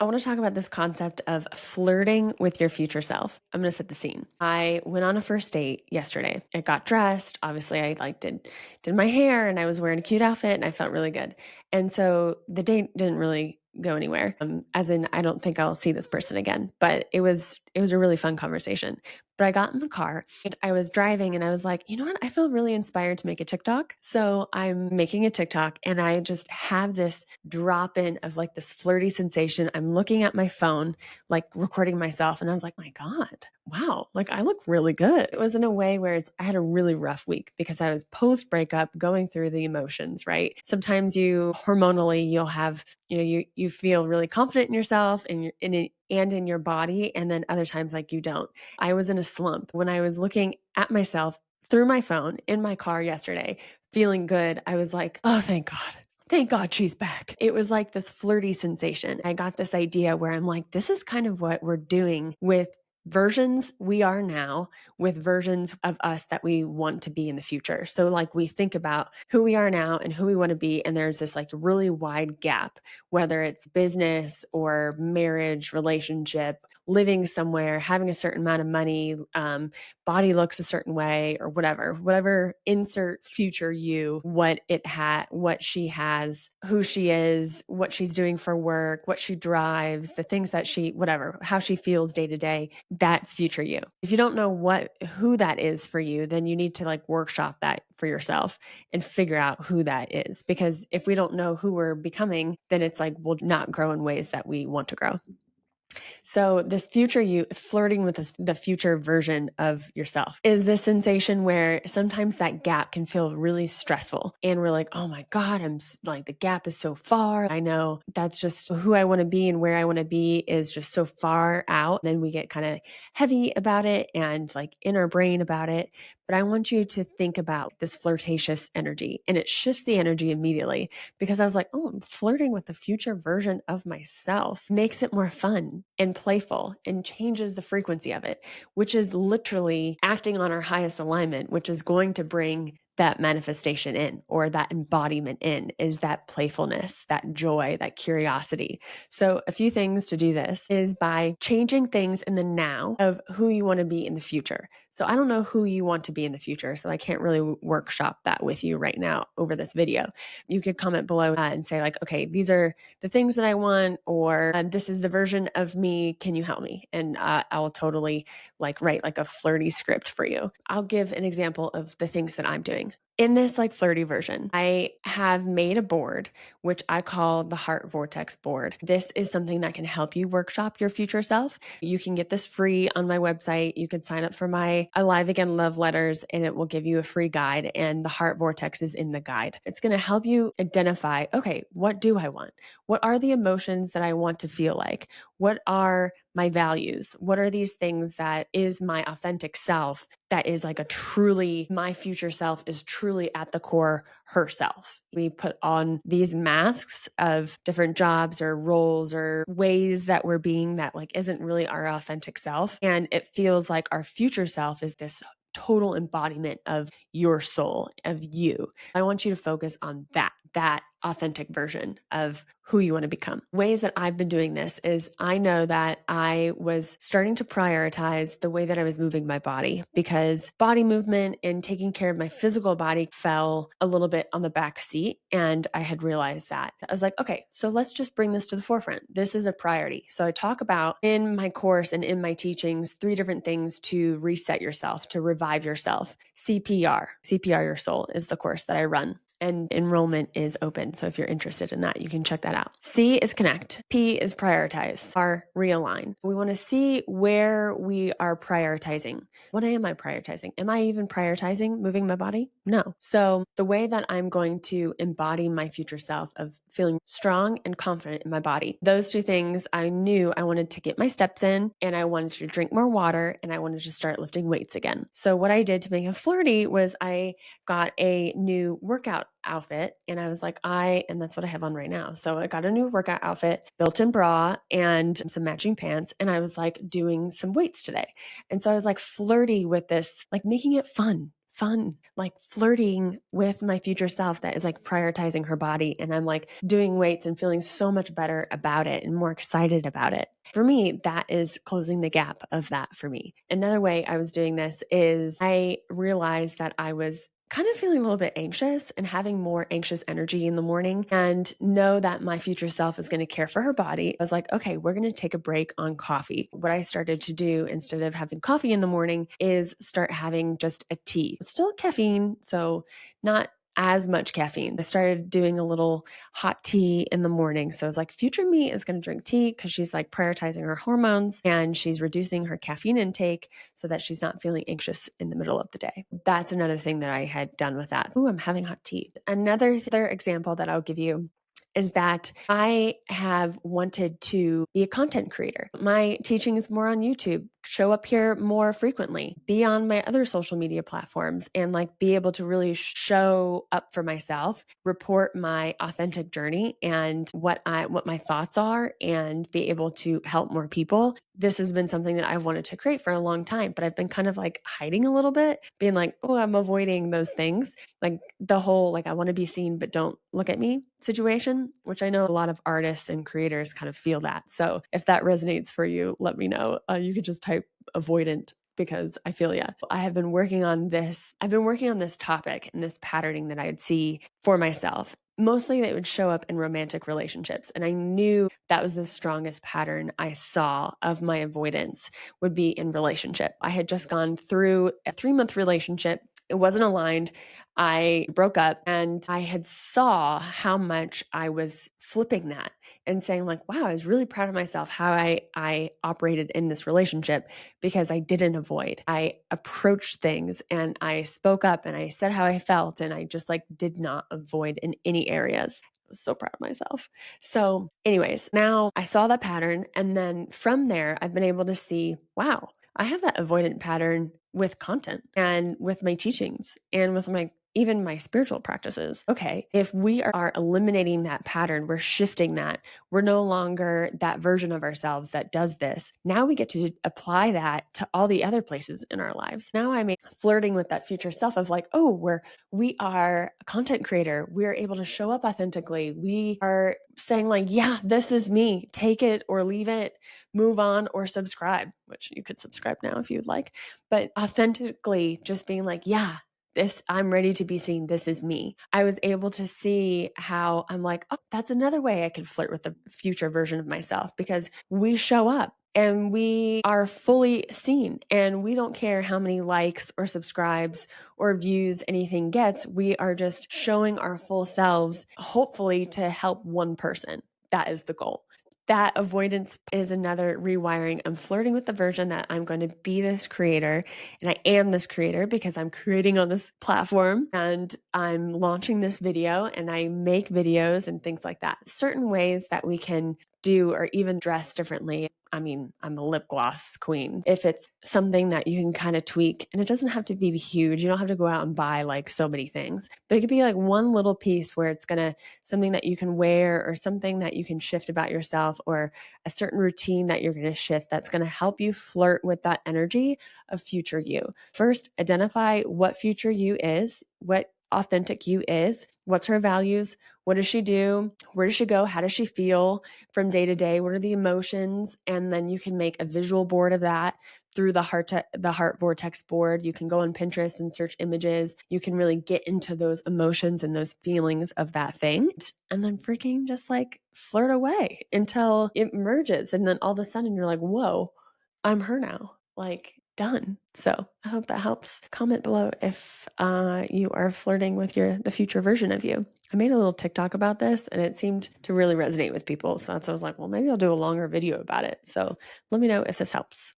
I want to talk about this concept of flirting with your future self. I'm going to set the scene. I went on a first date yesterday. I got dressed. Obviously, I did my hair and I was wearing a cute outfit and I felt really good. And so the date didn't really go anywhere. As in, I don't think I'll see this person again. But it was a really fun conversation. But I got in the car and I was driving and I was like, you know what? I feel really inspired to make a TikTok. So I'm making a TikTok and I just have this drop in of like this flirty sensation. I'm looking at my phone, like recording myself. And I was like, my God, wow, like I look really good. It was in a way where I had a really rough week because I was post breakup going through the emotions, right? Sometimes hormonally, you'll have, you feel really confident in yourself and in your body. And then other times like you don't. I was in a slump when I was looking at myself through my phone in my car yesterday, feeling good. I was like, oh, thank God. Thank God she's back. It was like this flirty sensation. I got this idea where I'm like, this is kind of what we're doing with versions we are now with versions of us that we want to be in the future. So like we think about who we are now and who we want to be. And there's this like really wide gap, whether it's business or marriage, relationship, living somewhere, having a certain amount of money, body looks a certain way or whatever insert future you, what she has, who she is, what she's doing for work, what she drives, the things that how she feels day to day, that's future you. If you don't know who that is for you, then you need to like workshop that for yourself and figure out who that is. Because if we don't know who we're becoming, then it's like we'll not grow in ways that we want to grow. So this future you flirting with the future version of yourself is this sensation where sometimes that gap can feel really stressful. And we're like, oh my God, like the gap is so far. I know that's just who I want to be and where I want to be is just so far out. Then we get kind of heavy about it and like in our brain about it. But I want you to think about this flirtatious energy and it shifts the energy immediately because I was like, oh, I'm flirting with the future version of myself. Makes it more fun and playful and changes the frequency of it, which is literally acting on our highest alignment, which is going to bring that manifestation in or that embodiment in is that playfulness, that joy, that curiosity. So a few things to do this is by changing things in the now of who you want to be in the future. So I don't know who you want to be in the future, so I can't really workshop that with you right now over this video. You could comment below and say like, okay, these are the things that I want, or this is the version of me. Can you help me? And I'll totally like write like a flirty script for you. I'll give an example of the things that I'm doing. In this like flirty version, I have made a board, which I call the Heart Vortex board. This is something that can help you workshop your future self. You can get this free on my website. You can sign up for my Alive Again love letters and it will give you a free guide. And the Heart Vortex is in the guide. It's going to help you identify, okay, what do I want? What are the emotions that I want to feel like? What are my values? What are these things that is my authentic self that is like my future self is truly at the core herself. We put on these masks of different jobs or roles or ways that we're being that like isn't really our authentic self. And it feels like our future self is this total embodiment of your soul, of you. I want you to focus on that authentic version of who you want to become. Ways that I've been doing this is I know that I was starting to prioritize the way that I was moving my body because body movement and taking care of my physical body fell a little bit on the back seat. And I had realized that. I was like, okay, so let's just bring this to the forefront. This is a priority. So I talk about in my course and in my teachings, 3 different things to reset yourself, to revive yourself. CPR Your Soul is the course that I run. And enrollment is open. So if you're interested in that, you can check that out. C is connect. P is prioritize. R, realign. We want to see where we are prioritizing. What am I prioritizing? Am I even prioritizing moving my body? No. So the way that I'm going to embody my future self of feeling strong and confident in my body, those 2 things I knew I wanted to get my steps in and I wanted to drink more water and I wanted to start lifting weights again. So what I did to make it flirty was I got a new workout outfit and I was like, and that's what I have on right now. So I got a new workout outfit, built-in bra and some matching pants. And I was like doing some weights today. And so I was like flirty with this, like making it fun, fun, like flirting with my future self that is like prioritizing her body. And I'm like doing weights and feeling so much better about it and more excited about it. For me, that is closing the gap of that for me. Another way I was doing this is I realized that I was kind of feeling a little bit anxious and having more anxious energy in the morning, and know that my future self is going to care for her body. I was like, okay, we're going to take a break on coffee. What I started to do instead of having coffee in the morning is start having just a tea. It's still caffeine, so not as much caffeine. I started doing a little hot tea in the morning. So I was like, future me is going to drink tea because she's like prioritizing her hormones and she's reducing her caffeine intake so that she's not feeling anxious in the middle of the day. That's another thing that I had done with that. Oh, I'm having hot tea. Another example that I'll give you is that I have wanted to be a content creator. My teaching is more on YouTube, show up here more frequently, be on my other social media platforms, and like be able to really show up for myself, report my authentic journey and what my thoughts are, and be able to help more people. This has been something that I've wanted to create for a long time, but I've been kind of like hiding a little bit, being like, oh, I'm avoiding those things. Like the whole, like, I want to be seen, but don't look at me situation, which I know a lot of artists and creators kind of feel that. So if that resonates for you, let me know. You could just type avoidant because I feel yeah. I have been working on this. I've been working on this topic and this patterning that I'd see for myself. Mostly that would show up in romantic relationships. And I knew that was the strongest pattern I saw of my avoidance would be in relationship. I had just gone through a 3-month relationship. It wasn't aligned. I broke up and I had saw how much I was flipping that and saying like, wow, I was really proud of myself how I operated in this relationship because I didn't avoid. I approached things and I spoke up and I said how I felt and I just like did not avoid in any areas. I was so proud of myself. So anyways, now I saw that pattern. And then from there, I've been able to see, wow, I have that avoidant pattern with content and with my teachings and with my even my spiritual practices. Okay, if we are eliminating that pattern, we're shifting that. We're no longer that version of ourselves that does this. Now we get to apply that to all the other places in our lives. Now I'm flirting with that future self of like, oh, we are a content creator. We're able to show up authentically. We are saying like, yeah, this is me. Take it or leave it, move on or subscribe, which you could subscribe now if you'd like. But authentically just being like, yeah, I'm ready to be seen. This is me. I was able to see how I'm like, oh, that's another way I could flirt with the future version of myself because we show up and we are fully seen and we don't care how many likes or subscribes or views anything gets. We are just showing our full selves, hopefully to help one person. That is the goal. That avoidance is another rewiring. I'm flirting with the version that I'm going to be this creator, and I am this creator because I'm creating on this platform and I'm launching this video and I make videos and things like that. Certain ways that we can do or even dress differently. I mean, I'm a lip gloss queen. If it's something that you can kind of tweak, and it doesn't have to be huge, you don't have to go out and buy like so many things, but it could be like one little piece where it's something that you can wear or something that you can shift about yourself or a certain routine that you're going to shift that's going to help you flirt with that energy of future you. First, identify what future you is, what authentic you is, what's her values, what does she do, where does she go, how does she feel from day to day, what are the emotions, and then you can make a visual board of that through the heart vortex board. You can go on Pinterest and search images. You can really get into those emotions and those feelings of that thing, and then freaking just like flirt away until it merges, and then all of a sudden you're like, whoa, I'm her now. Like, done. So I hope that helps. Comment below if you are flirting with the future version of you. I made a little TikTok about this and it seemed to really resonate with people. So that's why I was like, well, maybe I'll do a longer video about it. So let me know if this helps.